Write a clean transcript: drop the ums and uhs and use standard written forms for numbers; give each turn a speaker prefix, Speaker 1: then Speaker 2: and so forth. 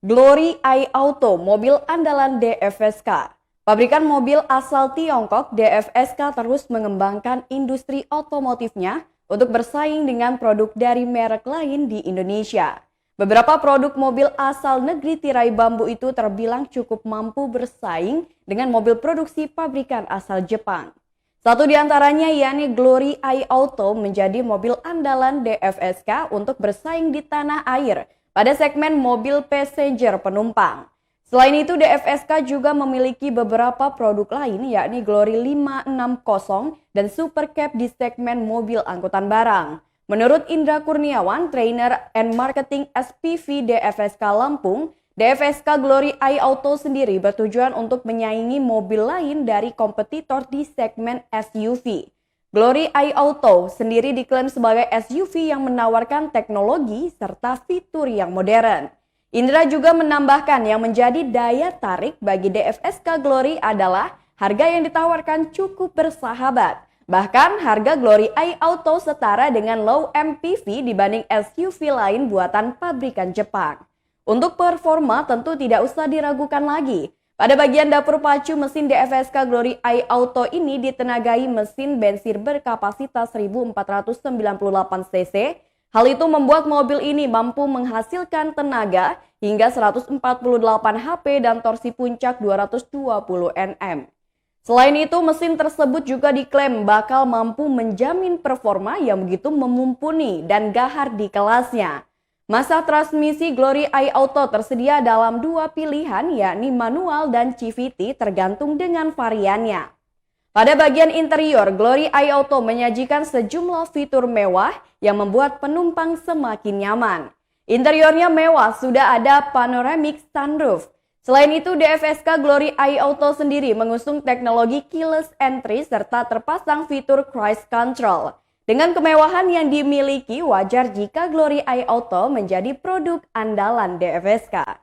Speaker 1: Glory iAuto, mobil andalan DFSK. Pabrikan mobil asal Tiongkok, DFSK terus mengembangkan industri otomotifnya untuk bersaing dengan produk dari merek lain di Indonesia. Beberapa produk mobil asal negeri tirai bambu itu terbilang cukup mampu bersaing dengan mobil produksi pabrikan asal Jepang. Satu di antaranya yakni Glory iAuto menjadi mobil andalan DFSK untuk bersaing di tanah air pada segmen mobil passenger penumpang. Selain itu, DFSK juga memiliki beberapa produk lain yakni Glory 560 dan Supercab di segmen mobil angkutan barang. Menurut Indra Kurniawan, trainer and marketing SPV DFSK Lampung, DFSK Glory iAuto sendiri bertujuan untuk menyaingi mobil lain dari kompetitor di segmen SUV. Glory iAuto sendiri diklaim sebagai SUV yang menawarkan teknologi serta fitur yang modern. Indra juga menambahkan yang menjadi daya tarik bagi DFSK Glory adalah harga yang ditawarkan cukup bersahabat. Bahkan harga Glory iAuto setara dengan low MPV dibanding SUV lain buatan pabrikan Jepang. Untuk performa tentu tidak usah diragukan lagi. Pada bagian dapur pacu mesin DFSK Glory iAuto ini ditenagai mesin bensin berkapasitas 1498 cc. Hal itu membuat mobil ini mampu menghasilkan tenaga hingga 148 HP dan torsi puncak 220 Nm. Selain itu, mesin tersebut juga diklaim bakal mampu menjamin performa yang begitu mumpuni dan gahar di kelasnya. Masa transmisi Glory iAuto tersedia dalam dua pilihan yakni manual dan CVT tergantung dengan variannya. Pada bagian interior, Glory iAuto menyajikan sejumlah fitur mewah yang membuat penumpang semakin nyaman. Interiornya mewah, sudah ada panoramic sunroof. Selain itu, DFSK Glory iAuto sendiri mengusung teknologi keyless entry serta terpasang fitur cruise control. Dengan kemewahan yang dimiliki, wajar jika Glory iAuto menjadi produk andalan DFSK.